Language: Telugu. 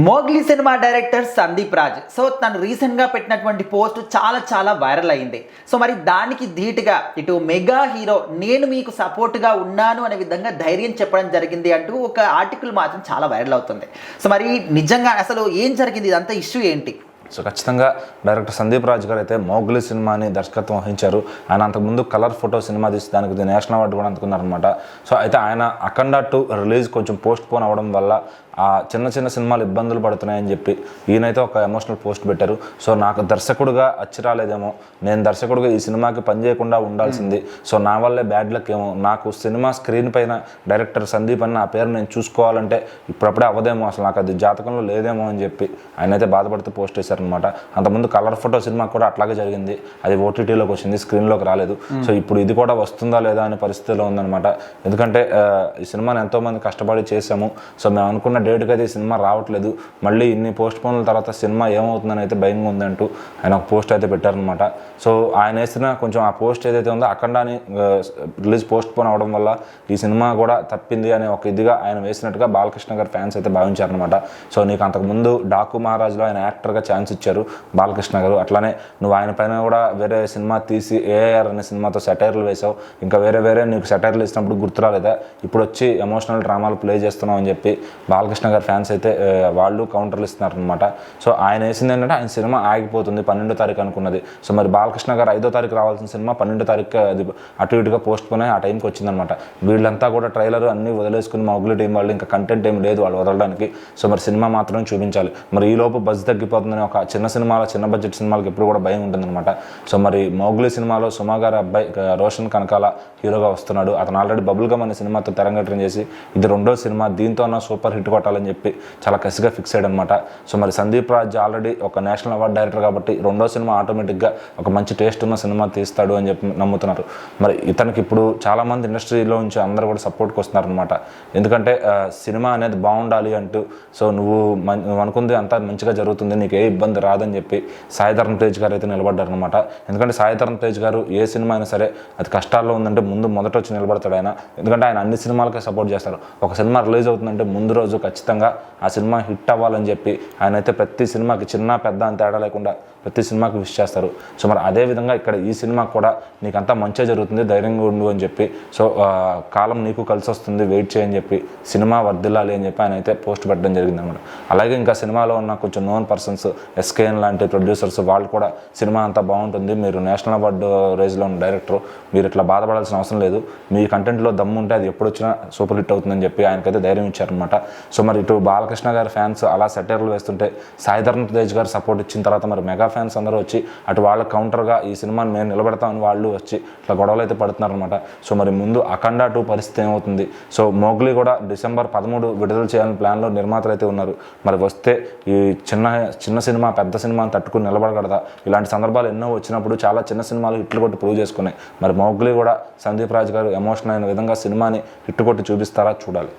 Mowgli cinema director Sandeep Raj తను రీసెంట్గా పెట్టినటువంటి పోస్ట్ చాలా వైరల్ అయింది. మరి దానికి ధీటుగా ఇటు మెగా హీరో నేను మీకు సపోర్ట్గా ఉన్నాను అనే విధంగా ధైర్యం చెప్పడం జరిగింది అంటూ ఒక ఆర్టికల్ మాత్రం చాలా వైరల్ అవుతుంది. మరి నిజంగా అసలు ఏం జరిగింది, ఇదంతా ఇష్యూ ఏంటి? ఖచ్చితంగా డైరెక్టర్ సందీప్ రాజ్ గారు అయితే మోగ్లీ సినిమాని దర్శకత్వం వహించారు. ఆయన అంతకుముందు కలర్ ఫోటో సినిమా తీసి దానికి నేషనల్ అవార్డు కూడా అందుకున్నారనమాట. అయితే ఆయన అఖండ 2 రిలీజ్ కొంచెం పోస్ట్ పోన్ అవ్వడం వల్ల ఆ చిన్న సినిమాలు ఇబ్బందులు పడుతున్నాయని చెప్పి ఈయనైతే ఒక ఎమోషనల్ పోస్ట్ పెట్టారు. నాకు దర్శకుడుగా అచ్చి రాలేదేమో, నేను దర్శకుడుగా ఈ సినిమాకి పని చేయకుండా ఉండాల్సింది, నా వల్లే బ్యాడ్ లక్ ఏమో, నాకు సినిమా స్క్రీన్ పైన డైరెక్టర్ సందీప్ అని నా పేరు నేను చూసుకోవాలంటే ఇప్పుడప్పుడే అవ్వదేమో, అసలు నాకు అది జాతకంలో లేదేమో అని చెప్పి ఆయన అయితే బాధపడుతూ పోస్ట్ చేశారనమాట. అంతకుముందు కలర్ ఫోటో సినిమా కూడా అట్లాగే జరిగింది, అది ఓటీటీలోకి వచ్చింది, స్క్రీన్లోకి రాలేదు. ఇప్పుడు ఇది కూడా వస్తుందా లేదా అనే పరిస్థితిలో ఉందన్నమాట. ఎందుకంటే ఈ సినిమాని ఎంతోమంది కష్టపడి చేసాము, మేము అనుకున్న డేట్కి అయితే ఈ సినిమా రావట్లేదు, మళ్ళీ ఇన్ని పోస్ట్ పోన్ల తర్వాత సినిమా ఏమవుతుందని అయితే భయంగా ఉందంటూ ఆయన ఒక పోస్ట్ అయితే పెట్టారనమాట. ఆయన వేసిన కొంచెం ఆ పోస్ట్ ఏదైతే ఉందో అఖండాని రిలీజ్ పోస్ట్ పోన్ అవడం వల్ల ఈ సినిమా కూడా తప్పింది అనే ఒక ఇదిగా ఆయన వేసినట్టుగా బాలకృష్ణ గారి ఫ్యాన్స్ అయితే భావించారనమాట. నీకు అంతకుముందు డాకు మహారాజ్లో ఆయన యాక్టర్గా ఛాన్స్ ఇచ్చారు బాలకృష్ణ గారు, అట్లానే నువ్వు ఆయన పైన కూడా వేరే సినిమా తీసి ఏఆర్ అనే సినిమాతో సెటైర్లు వేసావు, ఇంకా వేరే నీకు సెటైర్లు వేసినప్పుడు గుర్తురాలేదా, ఇప్పుడు వచ్చి ఎమోషనల్ డ్రామాలు ప్లే చేస్తున్నావు అని చెప్పి బాలకృష్ణ గారి ఫ్యాన్స్ అయితే వాళ్ళు కౌంటర్లు ఇస్తున్నారు అనమాట. ఆయన వేసింది ఏంటంటే ఆయన సినిమా ఆగిపోతుంది 12వ తారీఖు అనుకున్నది. మరి బాలకృష్ణ గారు 5వ తారీఖు రావాల్సిన సినిమా 12వ తారీఖు అది అటు ఇటుగా పోస్ట్ పోన్ ఆ టైంకి వచ్చిందనమాట. వీళ్ళంతా కూడా ట్రైలర్ అన్ని వదిలేసుకుని మోగ్లీ టీం వాళ్ళు ఇంకా కంటెంట్ ఏం లేదు వాళ్ళు వదలడానికి. మరి సినిమా మాత్రం చూపించాలి. మరి ఈ లోపు బజ్ తగ్గిపోతుందని ఒక చిన్న బడ్జెట్ సినిమాలకు ఎప్పుడు కూడా భయం ఉంటుందన్నమాట. మరి మోగ్లీ సినిమాలో సుమా గారి అబ్బాయి రోషన్ కనకాల హీరోగా వస్తున్నాడు. అతను ఆల్రెడీ బబుల్ గమ్ అనే సినిమాతో తెరంగేట్రం చేసి ఇది 2వ సినిమా, దీంతో సూపర్ హిట్ కొట్టాలని చెప్పి చాలా కసిగా ఫిక్స్ అయ్యాడు అనమాట. మరి సందీప్ రాజ్ ఆల్రెడీ ఒక నేషనల్ అవార్డు డైరెక్టర్ కాబట్టి 2వ సినిమా ఆటోమేటిక్గా ఒక మంచి టేస్ట్ ఉన్న సినిమా తీస్తాడు అని చెప్పి నమ్ముతున్నారు. మరి ఇతనికి ఇప్పుడు చాలామంది ఇండస్ట్రీలో నుంచి అందరూ కూడా సపోర్ట్కి వస్తున్నారనమాట. ఎందుకంటే సినిమా అనేది బాగుండాలి అంటూ నువ్వు అనుకుంది అంతా మంచిగా జరుగుతుంది, నీకు ఏ ఇబ్బంది రాదని చెప్పి సాయి ధరమ్ తేజ్ గారు అయితే నిలబడ్డారనమాట. ఎందుకంటే సాయి ధరమ్ తేజ్ గారు ఏ సినిమా అయినా సరే అది కష్టాల్లో ఉందంటే ముందు మొదట వచ్చి నిలబడతాడు ఆయన. ఎందుకంటే ఆయన అన్ని సినిమాలకే సపోర్ట్ చేస్తారు. ఒక సినిమా రిలీజ్ అవుతుందంటే ముందు రోజు ఖచ్చితంగా ఆ సినిమా హిట్ అవ్వాలని చెప్పి ఆయన అయితే ప్రతి సినిమాకి చిన్న పెద్ద అని తేడా లేకుండా ప్రతి సినిమాకి విష్ చేస్తారు. మరి అదేవిధంగా ఇక్కడ ఈ సినిమా కూడా నీకంతా మంచిగా జరుగుతుంది, ధైర్యంగా ఉండు అని చెప్పి కాలం నీకు కలిసి వస్తుంది, వెయిట్ చేయని చెప్పి సినిమా వర్ధిల్లాలి అని చెప్పి ఆయన అయితే పోస్ట్ పెట్టడం జరిగింది అనమాట. అలాగే ఇంకా సినిమాలో ఉన్న కొంచెం నోన్ పర్సన్స్ ఎస్కేఎన్ లాంటి ప్రొడ్యూసర్స్ వాళ్ళు కూడా సినిమా అంతా బాగుంటుంది, మీరు నేషనల్ అవార్డు రేజ్లో ఉన్న డైరెక్టర్, మీరు ఇట్లా బాధపడాల్సిన అవసరం లేదు, మీ కంటెంట్లో దమ్ము ఉంటే అది ఎప్పుడు వచ్చినా సూపర్ హిట్ అవుతుందని చెప్పి ఆయనకైతే ధైర్యం ఇచ్చారనమాట. మరి ఇటు బాలకృష్ణ గారి ఫ్యాన్స్ అలా సెటైర్లు వేస్తుంటే సాయి ధరమ్ తేజ్ గారు సపోర్ట్ ఇచ్చిన తర్వాత మరి మెగా ఫ్యాన్స్ అందరూ వచ్చి అటు వాళ్ళ కౌంటర్గా ఈ సినిమాని మేము నిలబెడతామని వాళ్ళు వచ్చి ఇట్లా గొడవలు అయితే పడుతున్నారనమాట. మరి ముందు అఖండ 2 పరిస్థితి ఏమవుతుంది? మోగ్లీ కూడా డిసెంబర్ 13 విడుదల చేయాలని ప్లాన్లో నిర్మాతలు అయితే ఉన్నారు. మరి వస్తే ఈ చిన్న సినిమా పెద్ద సినిమాని తట్టుకుని నిలబడగలదా? ఇలాంటి సందర్భాలు ఎన్నో వచ్చినప్పుడు చాలా చిన్న సినిమాలు హిట్లు కొట్టి ప్రూవ్ చేసుకున్నాయి. మరి మోగ్లీ కూడా సందీప్ రాజ్ గారు ఎమోషనల్ అయిన విధంగా సినిమాని హిట్ కొట్టి చూపిస్తారా చూడాలి.